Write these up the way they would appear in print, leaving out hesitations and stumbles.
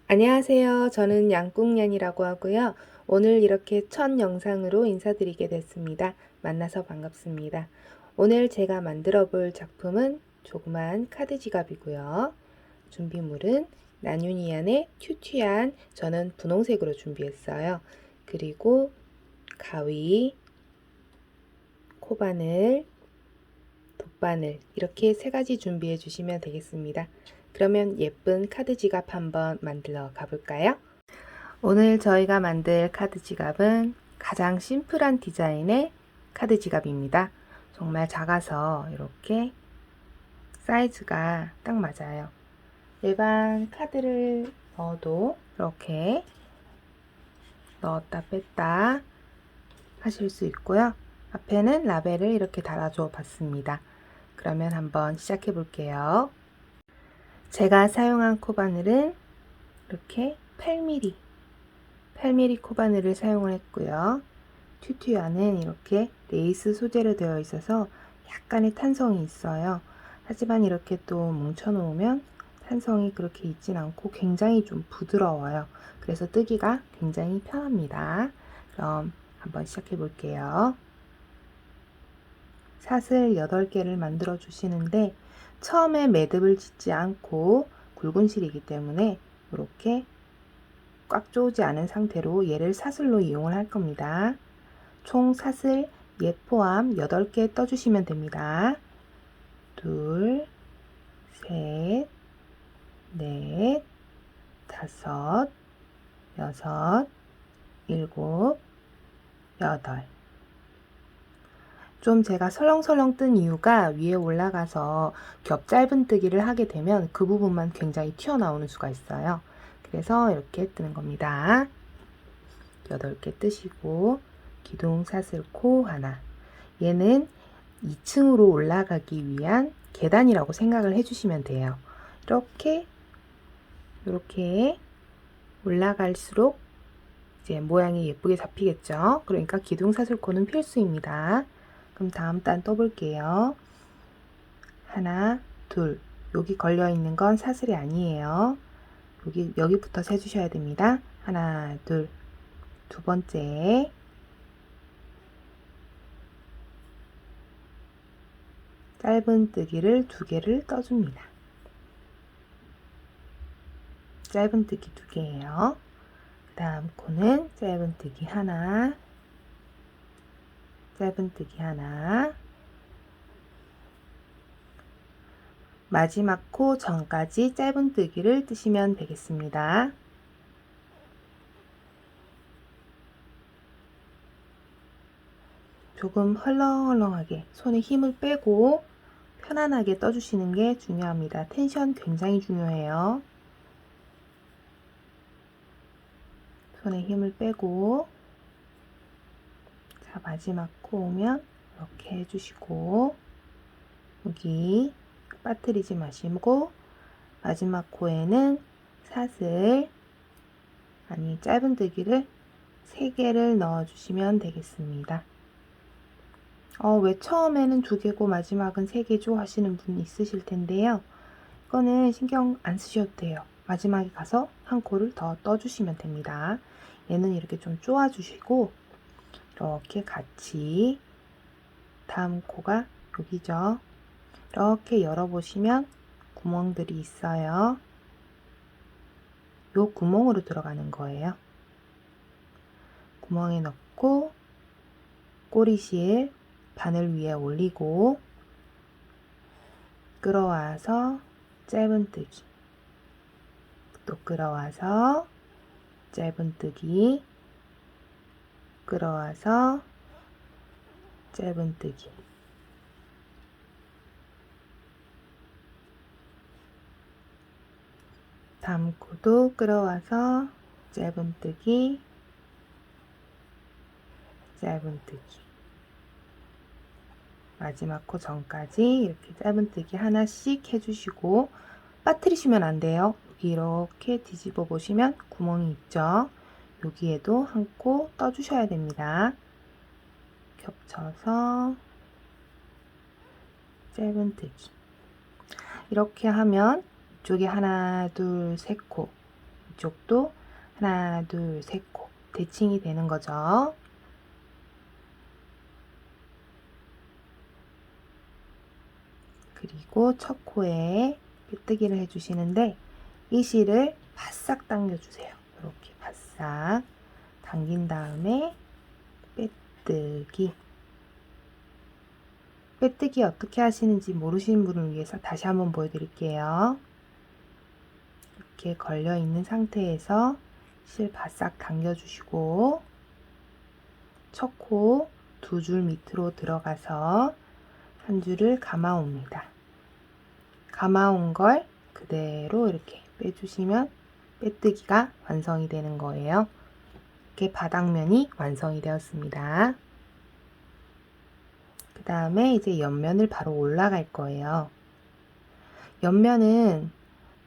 안녕하세요. 저는 양꿍년이라고 하고요. 오늘 이렇게 첫 영상으로 인사드리게 됐습니다. 만나서 반갑습니다. 오늘 제가 만들어 볼 작품은 조그만 카드 지갑이고요. 준비물은 나뉴니안의 튜튜한, 저는 분홍색으로 준비했어요. 그리고 가위, 코바늘, 돗바늘 이렇게 세 가지 준비해 주시면 되겠습니다. 그러면 예쁜 카드 지갑 한번 만들어 가볼까요? 오늘 저희가 만들 카드 지갑은 가장 심플한 디자인의 카드 지갑입니다. 정말 작아서 이렇게 사이즈가 딱 맞아요. 일반 카드를 넣어도 이렇게 넣었다 뺐다 하실 수 있고요. 앞에는 라벨을 이렇게 달아줘 봤습니다. 그러면 한번 시작해 볼게요. 제가 사용한 코바늘은 이렇게 8mm 코바늘을 사용을 했고요. 튜튜야는 이렇게 레이스 소재로 되어 있어서 약간의 탄성이 있어요. 하지만 이렇게 또 뭉쳐 놓으면 탄성이 그렇게 있진 않고 굉장히 좀 부드러워요. 그래서 뜨기가 굉장히 편합니다. 그럼 한번 시작해 볼게요. 사슬 8개를 만들어 주시는데 처음에 매듭을 짓지 않고 굵은 실이기 때문에 이렇게 꽉 조이지 않은 상태로 얘를 사슬로 이용을 할 겁니다. 총 사슬 얘 포함 8개 떠주시면 됩니다. 둘, 셋, 넷, 다섯, 여섯, 일곱, 여덟. 좀 제가 설렁설렁 뜬 이유가 위에 올라가서 겹 짧은뜨기를 하게 되면 그 부분만 굉장히 튀어나오는 수가 있어요. 그래서 이렇게 뜨는 겁니다. 8개 뜨시고 기둥 사슬코 하나. 얘는 2층으로 올라가기 위한 계단이라고 생각을 해주시면 돼요. 이렇게 올라갈수록 이제 모양이 예쁘게 잡히겠죠. 그러니까 기둥 사슬코는 필수입니다. 그럼 다음 단 떠볼게요. 하나, 둘. 여기 걸려 있는 건 사슬이 아니에요. 여기부터 세주셔야 됩니다. 하나, 둘. 두 번째. 짧은뜨기를 2개를 떠줍니다. 짧은뜨기 2개예요. 그 다음 코는 짧은뜨기 하나, 짧은뜨기 하나, 마지막 코 전까지 짧은뜨기를 뜨시면 되겠습니다. 조금 헐렁헐렁하게 손에 힘을 빼고 편안하게 떠주시는 게 중요합니다. 텐션 굉장히 중요해요. 손에 힘을 빼고, 자, 마지막 코 오면 이렇게 해주시고, 여기 빠뜨리지 마시고, 마지막 코에는 사슬, 짧은뜨기를 3개를 넣어주시면 되겠습니다. 왜 처음에는 2개고 마지막은 3개죠 하시는 분 있으실 텐데요. 이거는 신경 안 쓰셔도 돼요. 마지막에 가서 한 코를 더 떠주시면 됩니다. 얘는 이렇게 좀 쪼아주시고 이렇게 같이 다음 코가 여기죠. 이렇게 열어보시면 구멍들이 있어요. 요 구멍으로 들어가는 거예요. 구멍에 넣고 꼬리실 바늘 위에 올리고 끌어와서 짧은뜨기, 또 끌어와서 짧은뜨기, 끌어와서 짧은뜨기. 다음 코도 끌어와서 짧은뜨기, 짧은뜨기. 마지막 코 전까지 이렇게 짧은뜨기 하나씩 해주시고 빠뜨리시면 안 돼요. 여기 이렇게 뒤집어 보시면 구멍이 있죠. 여기에도 한 코 떠주셔야 됩니다. 겹쳐서 짧은뜨기. 이렇게 하면 이쪽에 하나, 둘, 세 코, 이쪽도 하나, 둘, 셋 코 대칭이 되는 거죠. 그리고 첫 코에 빼뜨기를 해주시는데 이 실을 바싹 당겨주세요. 이렇게 바싹 당긴 다음에 빼뜨기. 빼뜨기 어떻게 하시는지 모르시는 분을 위해서 다시 한번 보여드릴게요. 이렇게 걸려있는 상태에서 실 바싹 당겨주시고 첫 코 두 줄 밑으로 들어가서 한 줄을 감아옵니다. 감아온 걸 그대로 이렇게 빼주시면 빼뜨기가 완성이 되는 거예요. 이렇게 바닥면이 완성이 되었습니다. 그 다음에 이제 옆면을 바로 올라갈 거예요. 옆면은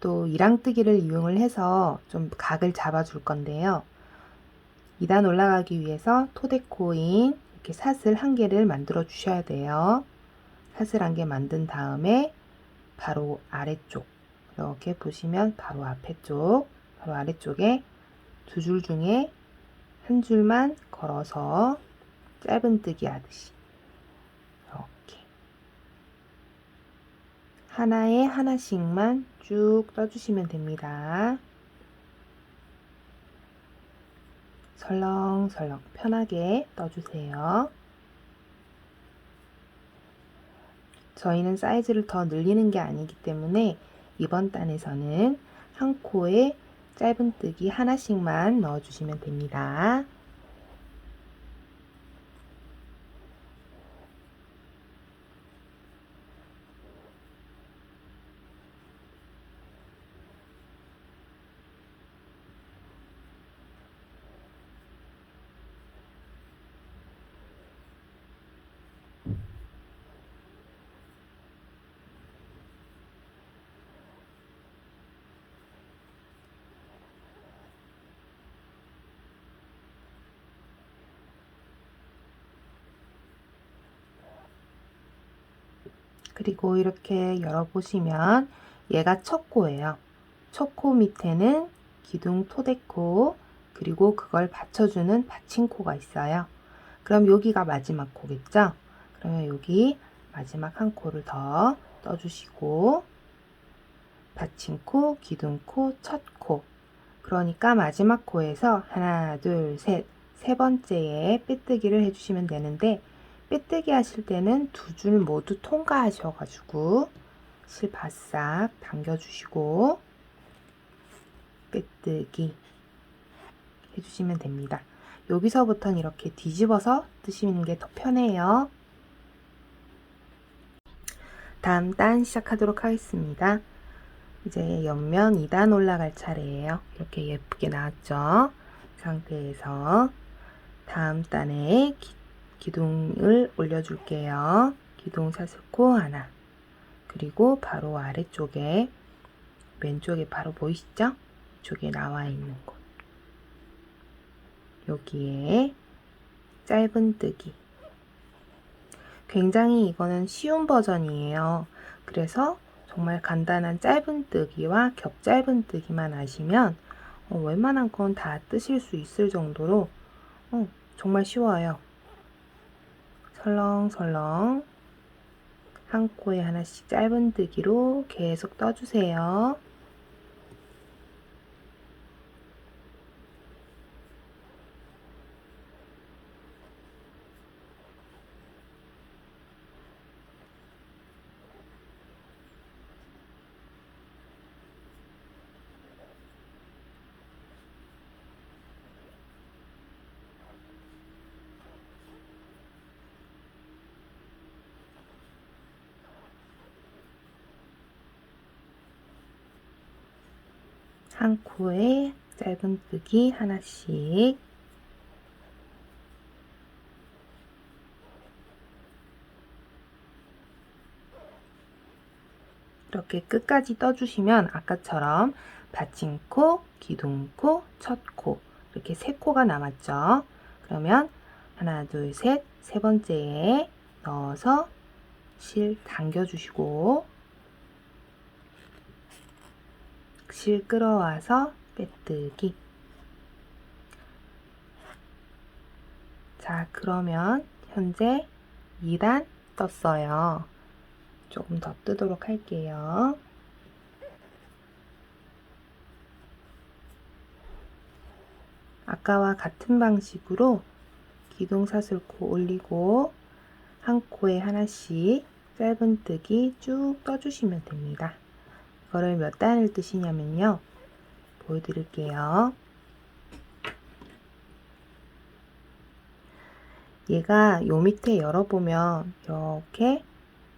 또 이랑뜨기를 이용을 해서 좀 각을 잡아줄 건데요. 2단 올라가기 위해서 토대코인 이렇게 사슬 한 개를 만들어 주셔야 돼요. 사슬 한 개 만든 다음에 바로 아래쪽 이렇게 보시면 바로 앞에 쪽, 바로 아래쪽에 두 줄 중에 한 줄만 걸어서 짧은뜨기 하듯이 이렇게 하나에 하나씩만 쭉 떠주시면 됩니다. 설렁설렁 편하게 떠주세요. 저희는 사이즈를 더 늘리는 게 아니기 때문에 이번 단에서는 한 코에 짧은뜨기 하나씩만 넣어주시면 됩니다. 그리고 이렇게 열어보시면 얘가 첫 코예요. 첫 코 밑에는 기둥 토대코 그리고 그걸 받쳐주는 받침코가 있어요. 그럼 여기가 마지막 코겠죠? 그러면 여기 마지막 한 코를 더 떠주시고 받침코, 기둥코, 첫 코. 그러니까 마지막 코에서 하나, 둘, 셋, 세 번째에 빼뜨기를 해주시면 되는데 빼뜨기 하실 때는 두 줄 모두 통과하셔가지고 실 바싹 당겨주시고 빼뜨기 해주시면 됩니다. 여기서부터는 이렇게 뒤집어서 뜨시는 게 더 편해요. 다음 단 시작하도록 하겠습니다. 이제 옆면 2단 올라갈 차례예요. 이렇게 예쁘게 나왔죠? 이 상태에서 다음 단에 기둥을 올려줄게요. 기둥 사슬코 하나, 그리고 바로 아래쪽에 왼쪽에 바로 보이시죠? 이쪽에 나와 있는 곳, 여기에 짧은뜨기. 굉장히 이거는 쉬운 버전이에요. 그래서 정말 간단한 짧은뜨기와 겹짧은뜨기만 아시면 웬만한 건 다 뜨실 수 있을 정도로 정말 쉬워요. 설렁설렁 한 코에 하나씩 짧은뜨기로 계속 떠주세요. 한 코에 짧은뜨기 하나씩. 이렇게 끝까지 떠주시면 아까처럼 받침코, 기둥코, 첫코 이렇게 세 코가 남았죠. 그러면 하나, 둘, 셋, 세 번째에 넣어서 실 당겨주시고 실 끌어와서 빼뜨기. 자, 그러면 현재 2단 떴어요. 조금 더 뜨도록 할게요. 아까와 같은 방식으로 기둥사슬코 올리고 한 코에 하나씩 짧은뜨기 쭉 떠주시면 됩니다. 이거를 몇 단을 뜨시냐면요. 보여드릴게요. 얘가 요 밑에 열어보면 이렇게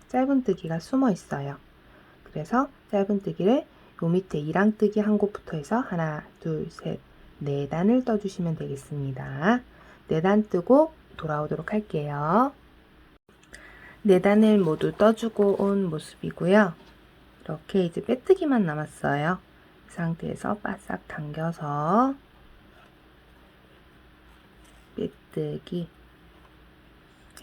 짧은뜨기가 숨어 있어요. 그래서 짧은뜨기를 요 밑에 이랑뜨기 한 곳부터 해서 하나, 둘, 셋, 4단을 떠주시면 되겠습니다. 4단 뜨고 돌아오도록 할게요. 4단을 모두 떠주고 온 모습이고요. 이렇게 이제 빼뜨기만 남았어요. 이 상태에서 바싹 당겨서 빼뜨기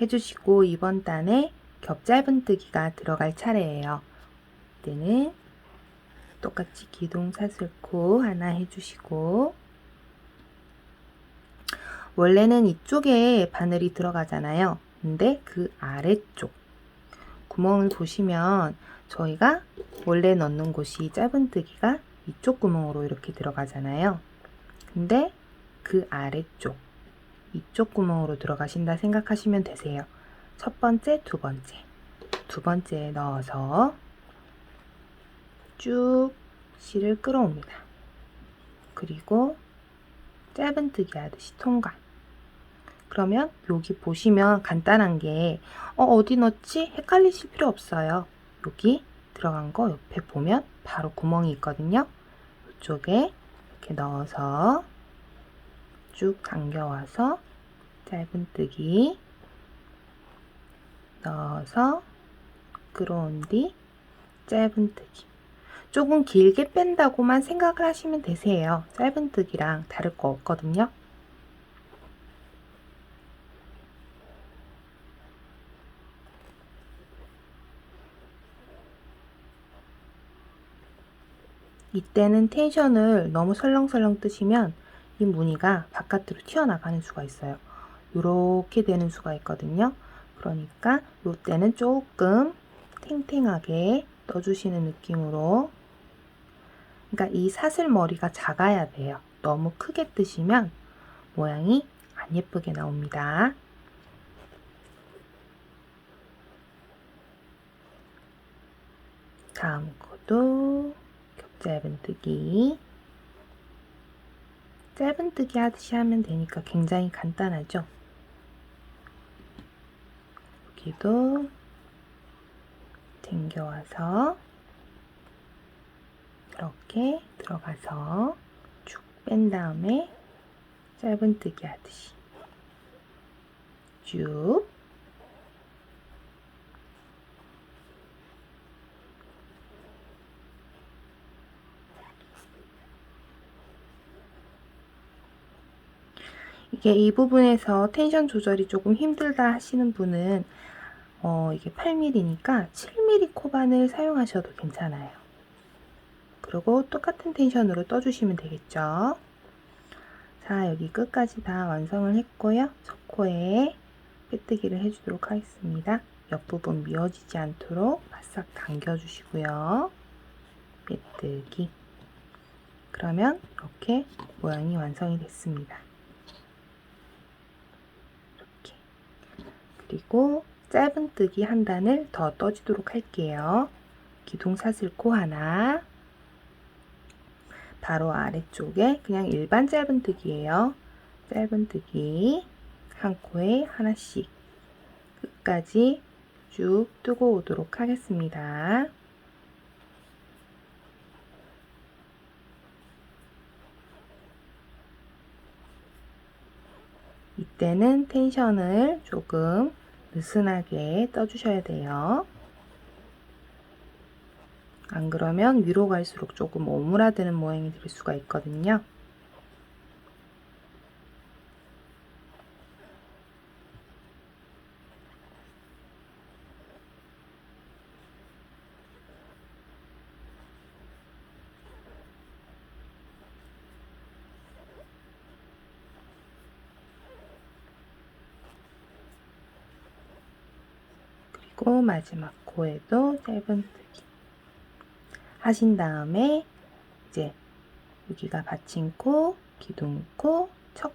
해주시고 이번 단에 겹 짧은뜨기가 들어갈 차례예요. 이때는 똑같이 기둥사슬코 하나 해주시고 원래는 이쪽에 바늘이 들어가잖아요. 근데 그 아래쪽 구멍을 보시면 저희가 원래 넣는 곳이 짧은뜨기가 이쪽 구멍으로 이렇게 들어가잖아요. 근데 그 아래쪽 이쪽 구멍으로 들어가신다 생각하시면 되세요. 첫 번째, 두 번째에 넣어서 쭉 실을 끌어옵니다. 그리고 짧은뜨기 하듯이 통과. 그러면 여기 보시면 간단한 게 어디 넣지? 헷갈리실 필요 없어요. 여기 들어간 거 옆에 보면 바로 구멍이 있거든요. 이쪽에 이렇게 넣어서 쭉 당겨와서 짧은뜨기 넣어서 끌어온 뒤 짧은뜨기. 조금 길게 뺀다고만 생각을 하시면 되세요. 짧은뜨기랑 다를 거 없거든요. 이때는 텐션을 너무 설렁설렁 뜨시면 이 무늬가 바깥으로 튀어나가는 수가 있어요. 이렇게 되는 수가 있거든요. 그러니까 이때는 조금 탱탱하게 떠주시는 느낌으로, 그러니까 이 사슬 머리가 작아야 돼요. 너무 크게 뜨시면 모양이 안 예쁘게 나옵니다. 다음 코도 짧은뜨기. 짧은뜨기 하듯이 하면 되니까 굉장히 간단하죠. 여기도 당겨와서 이렇게 들어가서 쭉 뺀 다음에 짧은뜨기 하듯이 쭉 이게 이 부분에서 텐션 조절이 조금 힘들다 하시는 분은 이게 8mm니까 7mm 코바늘 사용하셔도 괜찮아요. 그리고 똑같은 텐션으로 떠주시면 되겠죠. 자, 여기 끝까지 다 완성을 했고요. 첫 코에 빼뜨기를 해주도록 하겠습니다. 옆부분 미어지지 않도록 바싹 당겨주시고요. 빼뜨기. 그러면 이렇게 모양이 완성이 됐습니다. 이렇게. 그리고 짧은뜨기 한 단을 더 떠주도록 할게요. 기둥사슬코 하나, 바로 아래쪽에 그냥 일반 짧은뜨기예요. 짧은뜨기 한 코에 하나씩 끝까지 쭉 뜨고 오도록 하겠습니다. 이때는 텐션을 조금 느슨하게 떠주셔야 돼요. 안 그러면 위로 갈수록 조금 오므라드는 모양이 될 수가 있거든요. 그리고 마지막 코에도 짧은뜨기 하신 다음에 이제 여기가 받침코, 기둥코, 첫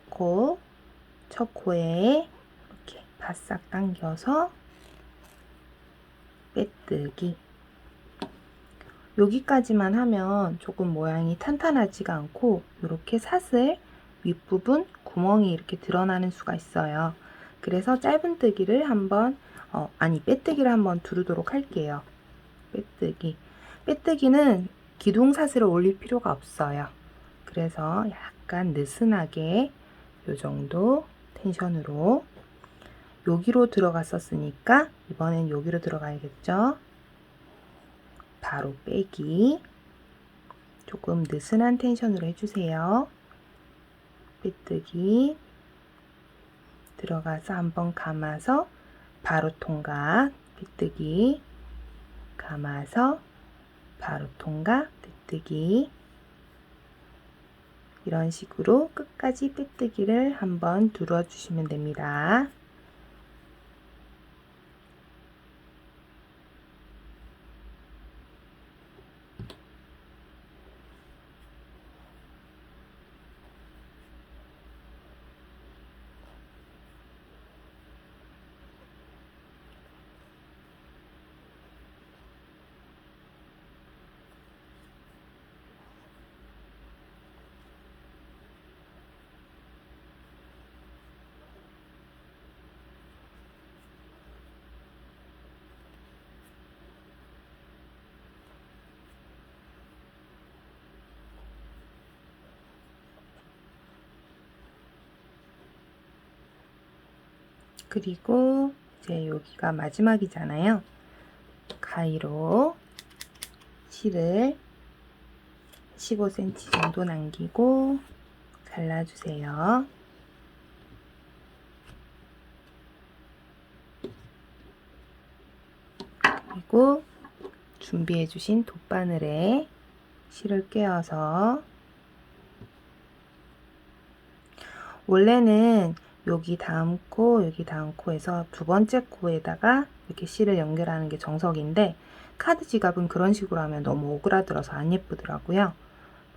코에 이렇게 바싹 당겨서 빼뜨기. 여기까지만 하면 조금 모양이 탄탄하지가 않고 이렇게 사슬 윗부분 구멍이 이렇게 드러나는 수가 있어요. 그래서 짧은뜨기를 한번 빼뜨기를 한번 두르도록 할게요. 빼뜨기는 기둥 사슬을 올릴 필요가 없어요. 그래서 약간 느슨하게 요 정도 텐션으로 여기로 들어갔었으니까 이번엔 여기로 들어가야겠죠. 바로 빼기. 조금 느슨한 텐션으로 해주세요. 빼뜨기 들어가서 한번 감아서 바로 통각, 빼뜨기 감아서 바로 통각, 빼뜨기. 이런 식으로 끝까지 빼뜨기를 한번 눌러주시면 됩니다. 그리고 이제 여기가 마지막이잖아요. 가위로 실을 15cm 정도 남기고 잘라주세요. 그리고 준비해 주신 돗바늘에 실을 꿰어서 원래는 여기 다음 코에서 두 번째 코에다가 이렇게 실을 연결하는 게 정석인데 카드 지갑은 그런 식으로 하면 너무 오그라들어서 안 예쁘더라고요.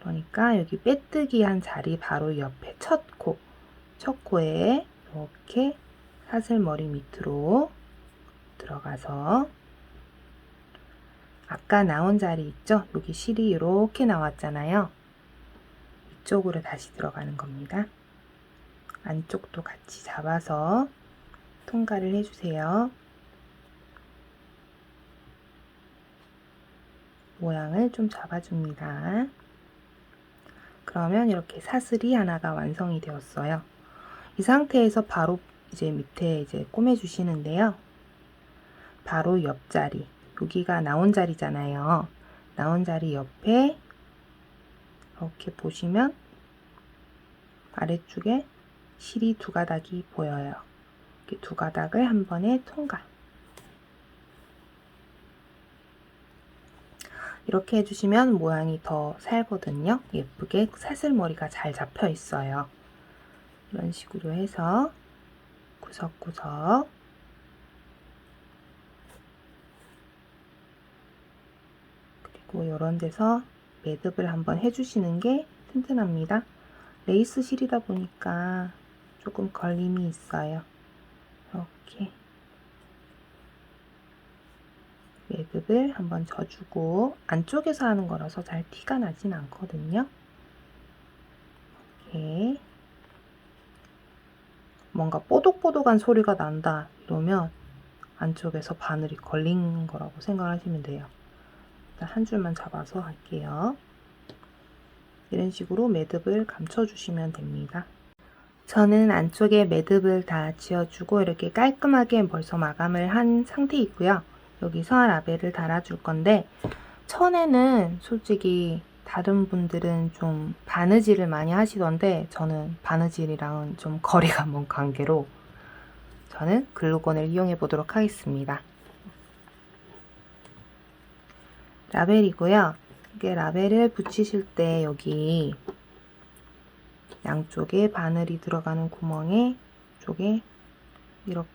그러니까 여기 빼뜨기 한 자리 바로 옆에 첫 코에 이렇게 사슬머리 밑으로 들어가서 아까 나온 자리 있죠? 여기 실이 이렇게 나왔잖아요. 이쪽으로 다시 들어가는 겁니다. 안쪽도 같이 잡아서 통과를 해주세요. 모양을 좀 잡아줍니다. 그러면 이렇게 사슬이 하나가 완성이 되었어요. 이 상태에서 바로 이제 밑에 이제 꼬매주시는데요. 바로 옆자리, 여기가 나온 자리잖아요. 나온 자리 옆에 이렇게 보시면 아래쪽에 실이 두 가닥이 보여요. 이렇게 두 가닥을 한 번에 통과. 이렇게 해주시면 모양이 더 살거든요. 예쁘게 사슬머리가 잘 잡혀 있어요. 이런 식으로 해서 구석구석 그리고 이런 데서 매듭을 한번 해주시는 게 튼튼합니다. 레이스 실이다 보니까 조금 걸림이 있어요. 이렇게 매듭을 한번 져주고 안쪽에서 하는 거라서 잘 티가 나진 않거든요. 이렇게 뭔가 뽀독뽀독한 소리가 난다 이러면 안쪽에서 바늘이 걸린 거라고 생각하시면 돼요. 일단 한 줄만 잡아서 할게요. 이런 식으로 매듭을 감춰주시면 됩니다. 저는 안쪽에 매듭을 다 지어주고 이렇게 깔끔하게 벌써 마감을 한 상태이고요. 여기서 라벨을 달아줄 건데 천에는 솔직히 다른 분들은 좀 바느질을 많이 하시던데 저는 바느질이랑은 좀 거리가 먼 관계로 저는 글루건을 이용해 보도록 하겠습니다. 라벨이고요. 이게 라벨을 붙이실 때 여기 양쪽에 바늘이 들어가는 구멍에 쪽에 이렇게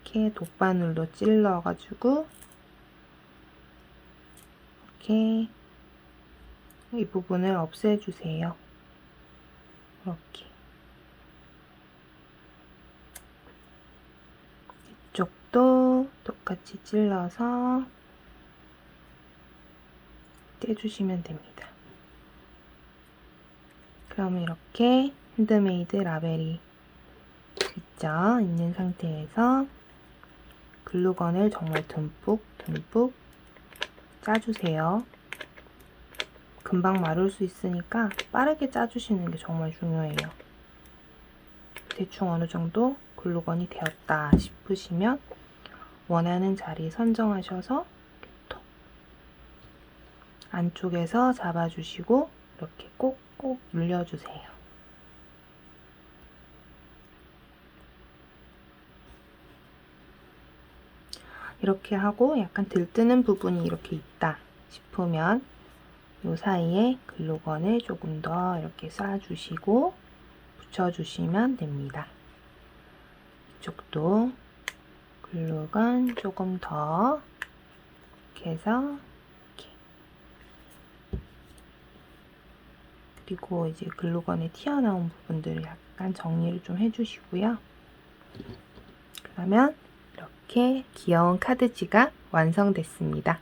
이렇게 돗바늘로 찔러가지고 이렇게 이 부분을 없애주세요. 이렇게. 이쪽도 똑같이 찔러서 떼주시면 됩니다. 그러면 이렇게 핸드메이드 라벨이 있는 상태에서 글루건을 정말 듬뿍 짜주세요. 금방 마를 수 있으니까 빠르게 짜주시는 게 정말 중요해요. 대충 어느 정도 글루건이 되었다 싶으시면 원하는 자리 선정하셔서 톡 안쪽에서 잡아주시고 이렇게 꼭꼭 눌려주세요. 이렇게 하고 약간 들뜨는 부분이 이렇게 있다 싶으면 이 사이에 글루건을 조금 더 이렇게 쏴주시고 붙여주시면 됩니다. 이쪽도 글루건 조금 더 이렇게 해서 이렇게. 그리고 이제 글루건에 튀어나온 부분들을 약간 정리를 좀 해주시고요. 그러면 이렇게 귀여운 카드 지갑 완성됐습니다.